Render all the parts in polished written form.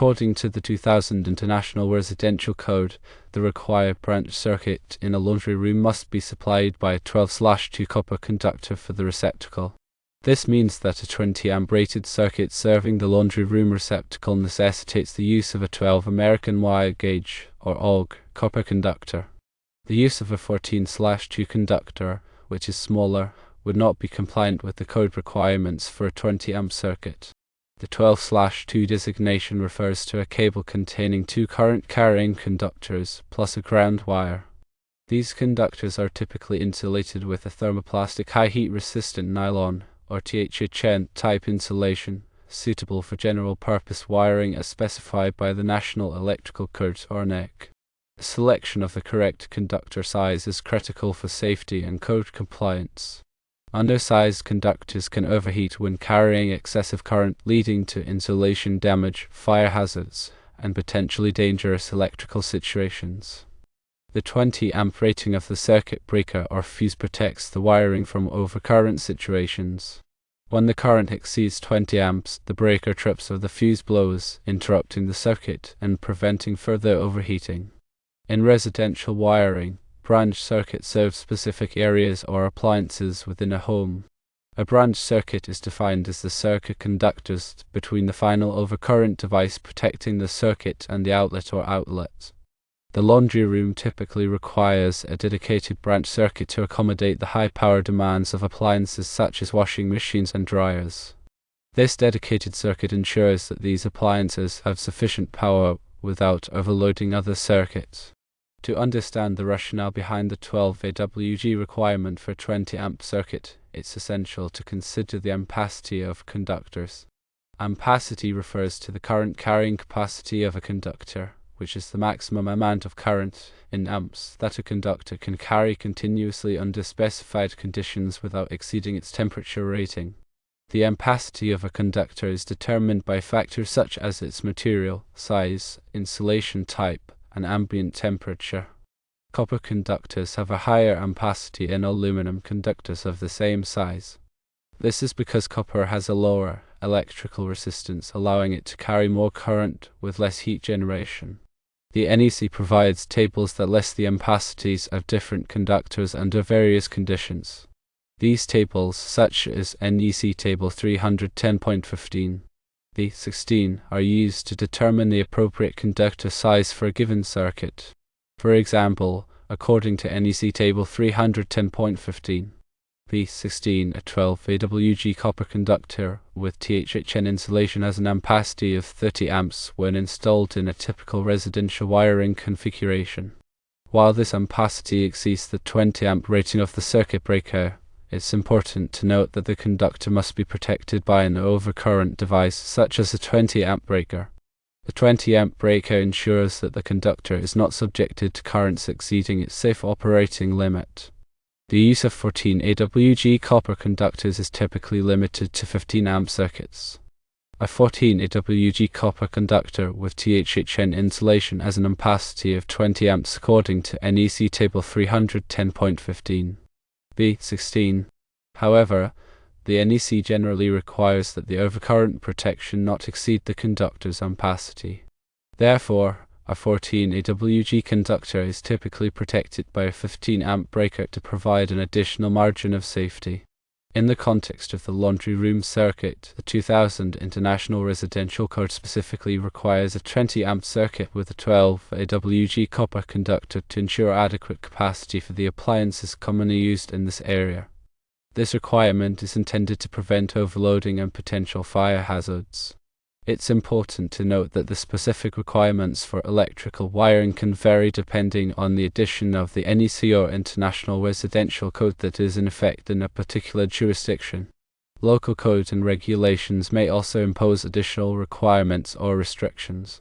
According to the 2000 International Residential Code, the required branch circuit in a laundry room must be supplied by a 12/2 copper conductor for the receptacle. This means that a 20 amp rated circuit serving the laundry room receptacle necessitates the use of a 12 American wire gauge, or AUG, copper conductor. The use of a 14/2 conductor, which is smaller, would not be compliant with the code requirements for a 20 amp circuit. The 12/2 designation refers to a cable containing two current-carrying conductors plus a ground wire. These conductors are typically insulated with a thermoplastic high-heat-resistant nylon, or THHN type insulation, suitable for general-purpose wiring as specified by the National Electrical Code, or NEC. The selection of the correct conductor size is critical for safety and code compliance. Undersized conductors can overheat when carrying excessive current, leading to insulation damage, fire hazards, and potentially dangerous electrical situations. The 20 amp rating of the circuit breaker or fuse protects the wiring from overcurrent situations. When the current exceeds 20 amps, the breaker trips or the fuse blows, interrupting the circuit and preventing further overheating. In residential wiring, branch circuits serve specific areas or appliances within a home. A branch circuit is defined as the circuit conductors between the final overcurrent device protecting the circuit and the outlet or outlets. The laundry room typically requires a dedicated branch circuit to accommodate the high power demands of appliances such as washing machines and dryers. This dedicated circuit ensures that these appliances have sufficient power without overloading other circuits. To understand the rationale behind the 12 AWG requirement for a 20 amp circuit, it's essential to consider the ampacity of conductors. Ampacity refers to the current carrying capacity of a conductor, which is the maximum amount of current, in amps, that a conductor can carry continuously under specified conditions without exceeding its temperature rating. The ampacity of a conductor is determined by factors such as its material, size, insulation type, and ambient temperature. Copper conductors have a higher ampacity than aluminum conductors of the same size. This is because copper has a lower electrical resistance, allowing it to carry more current with less heat generation. The NEC provides tables that list the ampacities of different conductors under various conditions. These tables, such as NEC Table 310.15, B16, are used to determine the appropriate conductor size for a given circuit. For example, according to NEC Table 310.15, B16, a 12 AWG copper conductor with THHN insulation has an ampacity of 30 amps when installed in a typical residential wiring configuration. While this ampacity exceeds the 20 amp rating of the circuit breaker, it's important to note that the conductor must be protected by an overcurrent device such as a 20 amp breaker. The 20 amp breaker ensures that the conductor is not subjected to currents exceeding its safe operating limit. The use of 14 AWG copper conductors is typically limited to 15 amp circuits. A 14 AWG copper conductor with THHN insulation has an ampacity of 20 amps according to NEC Table 310.15. B16. However, the NEC generally requires that the overcurrent protection not exceed the conductor's ampacity. Therefore, a 14 AWG conductor is typically protected by a 15 amp breaker to provide an additional margin of safety. In the context of the laundry room circuit, the 2000 International Residential Code specifically requires a 20 amp circuit with a 12 AWG copper conductor to ensure adequate capacity for the appliances commonly used in this area. This requirement is intended to prevent overloading and potential fire hazards. It's important to note that the specific requirements for electrical wiring can vary depending on the edition of the NEC or International Residential Code that is in effect in a particular jurisdiction. Local codes and regulations may also impose additional requirements or restrictions.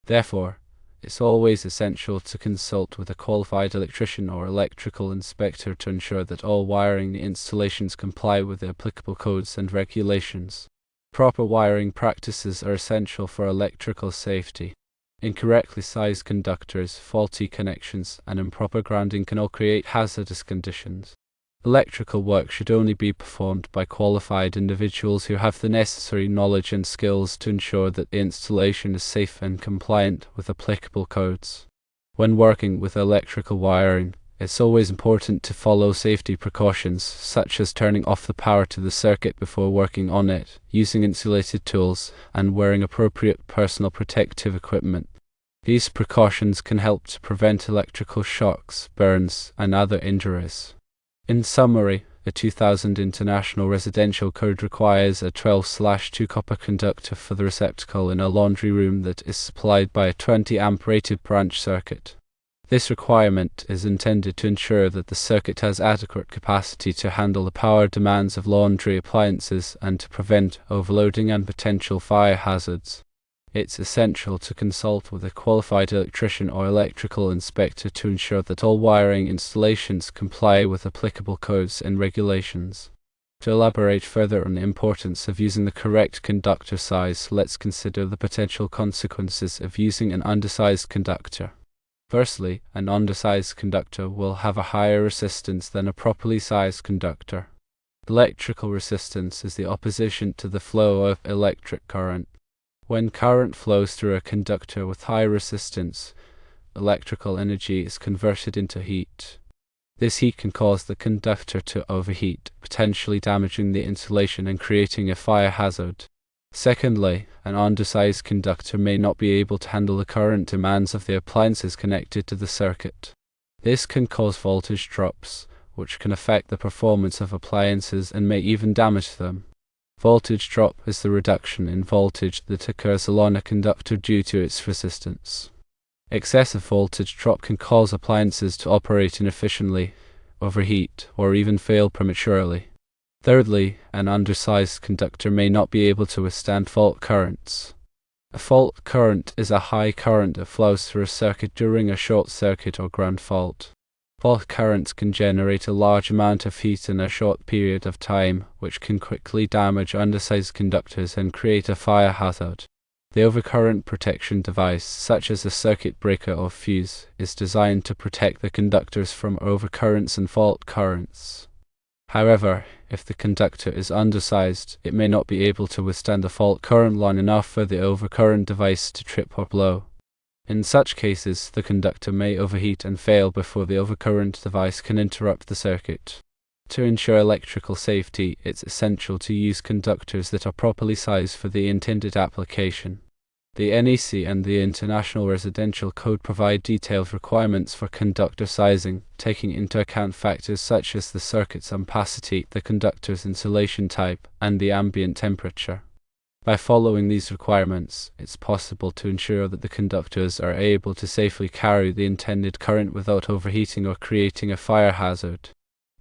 Therefore, it's always essential to consult with a qualified electrician or electrical inspector to ensure that all wiring installations comply with the applicable codes and regulations. Proper wiring practices are essential for electrical safety. Incorrectly sized conductors, faulty connections, and improper grounding can all create hazardous conditions. Electrical work should only be performed by qualified individuals who have the necessary knowledge and skills to ensure that the installation is safe and compliant with applicable codes. When working with electrical wiring, it's always important to follow safety precautions, such as turning off the power to the circuit before working on it, using insulated tools, and wearing appropriate personal protective equipment. These precautions can help to prevent electrical shocks, burns, and other injuries. In summary, the 2000 International Residential Code requires a 12/2 copper conductor for the receptacle in a laundry room that is supplied by a 20 amp rated branch circuit. This requirement is intended to ensure that the circuit has adequate capacity to handle the power demands of laundry appliances and to prevent overloading and potential fire hazards. It's essential to consult with a qualified electrician or electrical inspector to ensure that all wiring installations comply with applicable codes and regulations. To elaborate further on the importance of using the correct conductor size, let's consider the potential consequences of using an undersized conductor. Firstly, an undersized conductor will have a higher resistance than a properly sized conductor. Electrical resistance is the opposition to the flow of electric current. When current flows through a conductor with high resistance, electrical energy is converted into heat. This heat can cause the conductor to overheat, potentially damaging the insulation and creating a fire hazard. Secondly, an undersized conductor may not be able to handle the current demands of the appliances connected to the circuit. This can cause voltage drops, which can affect the performance of appliances and may even damage them. Voltage drop is the reduction in voltage that occurs along a conductor due to its resistance. Excessive voltage drop can cause appliances to operate inefficiently, overheat, or even fail prematurely. Thirdly, an undersized conductor may not be able to withstand fault currents. A fault current is a high current that flows through a circuit during a short circuit or ground fault. Fault currents can generate a large amount of heat in a short period of time, which can quickly damage undersized conductors and create a fire hazard. The overcurrent protection device, such as a circuit breaker or fuse, is designed to protect the conductors from overcurrents and fault currents. However, if the conductor is undersized, it may not be able to withstand the fault current long enough for the overcurrent device to trip or blow. In such cases, the conductor may overheat and fail before the overcurrent device can interrupt the circuit. To ensure electrical safety, it's essential to use conductors that are properly sized for the intended application. The NEC and the International Residential Code provide detailed requirements for conductor sizing, taking into account factors such as the circuit's ampacity, the conductor's insulation type, and the ambient temperature. By following these requirements, it's possible to ensure that the conductors are able to safely carry the intended current without overheating or creating a fire hazard.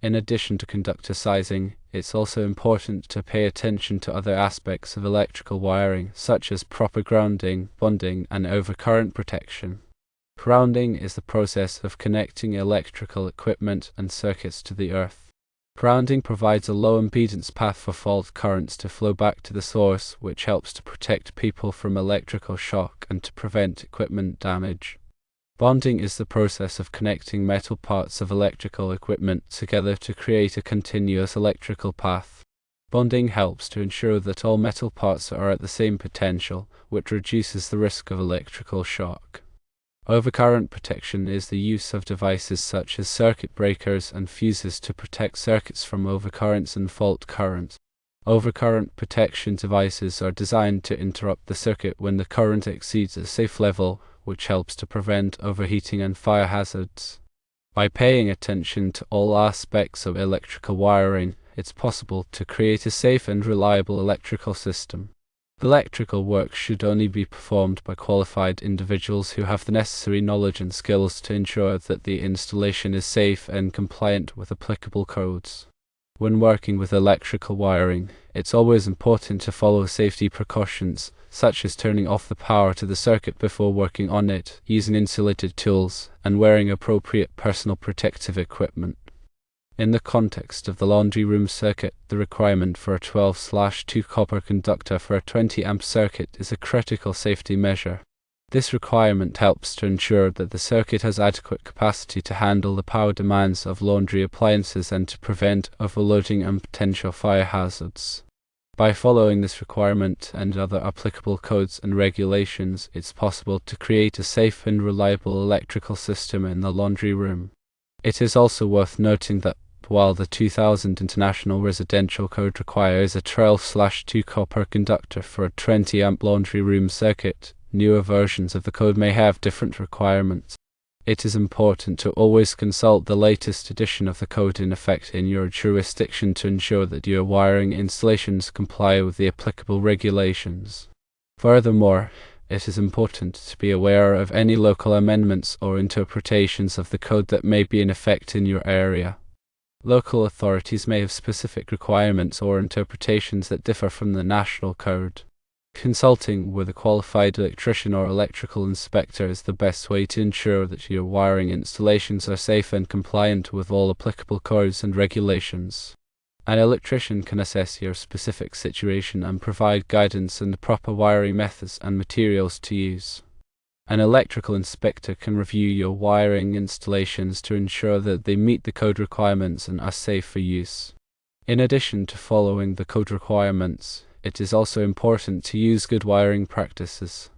In addition to conductor sizing, it's also important to pay attention to other aspects of electrical wiring, such as proper grounding, bonding, and overcurrent protection. Grounding is the process of connecting electrical equipment and circuits to the earth. Grounding provides a low impedance path for fault currents to flow back to the source, which helps to protect people from electrical shock and to prevent equipment damage. Bonding is the process of connecting metal parts of electrical equipment together to create a continuous electrical path. Bonding helps to ensure that all metal parts are at the same potential, which reduces the risk of electrical shock. Overcurrent protection is the use of devices such as circuit breakers and fuses to protect circuits from overcurrents and fault currents. Overcurrent protection devices are designed to interrupt the circuit when the current exceeds a safe level, which helps to prevent overheating and fire hazards. By paying attention to all aspects of electrical wiring, it's possible to create a safe and reliable electrical system. Electrical work should only be performed by qualified individuals who have the necessary knowledge and skills to ensure that the installation is safe and compliant with applicable codes. When working with electrical wiring, it's always important to follow safety precautions, such as turning off the power to the circuit before working on it, using insulated tools, and wearing appropriate personal protective equipment. In the context of the laundry room circuit, the requirement for a 12/2 copper conductor for a 20 amp circuit is a critical safety measure. This requirement helps to ensure that the circuit has adequate capacity to handle the power demands of laundry appliances and to prevent overloading and potential fire hazards. By following this requirement and other applicable codes and regulations, it's possible to create a safe and reliable electrical system in the laundry room. It is also worth noting that while the 2000 International Residential Code requires a 12/2 copper conductor for a 20 amp laundry room circuit, newer versions of the code may have different requirements. It is important to always consult the latest edition of the code in effect in your jurisdiction to ensure that your wiring installations comply with the applicable regulations. Furthermore, it is important to be aware of any local amendments or interpretations of the code that may be in effect in your area. Local authorities may have specific requirements or interpretations that differ from the national code. Consulting with a qualified electrician or electrical inspector is the best way to ensure that your wiring installations are safe and compliant with all applicable codes and regulations. An electrician can assess your specific situation and provide guidance on the proper wiring methods and materials to use. An electrical inspector can review your wiring installations to ensure that they meet the code requirements and are safe for use. In addition to following the code requirements, it is also important to use good wiring practices.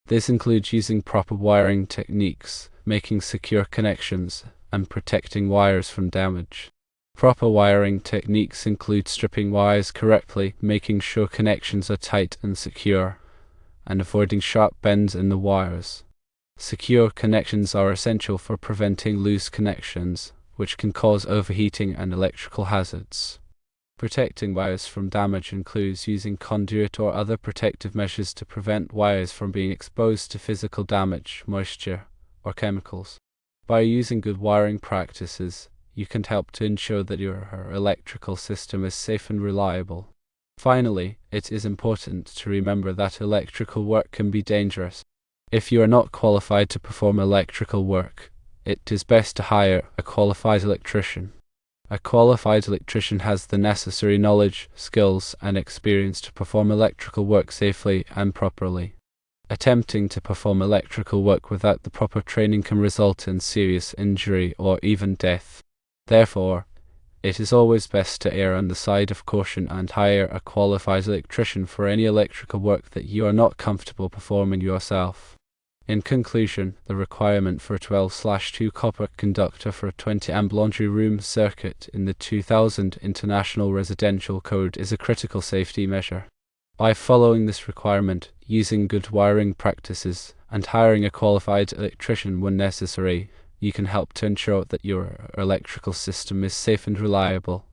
This includes using proper wiring techniques, making secure connections, and protecting wires from damage. Proper wiring techniques include stripping wires correctly, making sure connections are tight and secure, and avoiding sharp bends in the wires. Secure connections are essential for preventing loose connections, which can cause overheating and electrical hazards. Protecting wires from damage includes using conduit or other protective measures to prevent wires from being exposed to physical damage, moisture, or chemicals. By using good wiring practices, you can help to ensure that your electrical system is safe and reliable. Finally, it is important to remember that electrical work can be dangerous. If you are not qualified to perform electrical work, it is best to hire a qualified electrician. A qualified electrician has the necessary knowledge, skills, and experience to perform electrical work safely and properly. Attempting to perform electrical work without the proper training can result in serious injury or even death. Therefore, it is always best to err on the side of caution and hire a qualified electrician for any electrical work that you are not comfortable performing yourself. In conclusion, the requirement for a 12/2 copper conductor for a 20 amp laundry room circuit in the 2000 International Residential Code is a critical safety measure. By following this requirement, using good wiring practices, and hiring a qualified electrician when necessary, you can help to ensure that your electrical system is safe and reliable.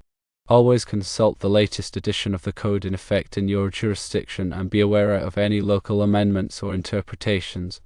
Always consult the latest edition of the code in effect in your jurisdiction and be aware of any local amendments or interpretations.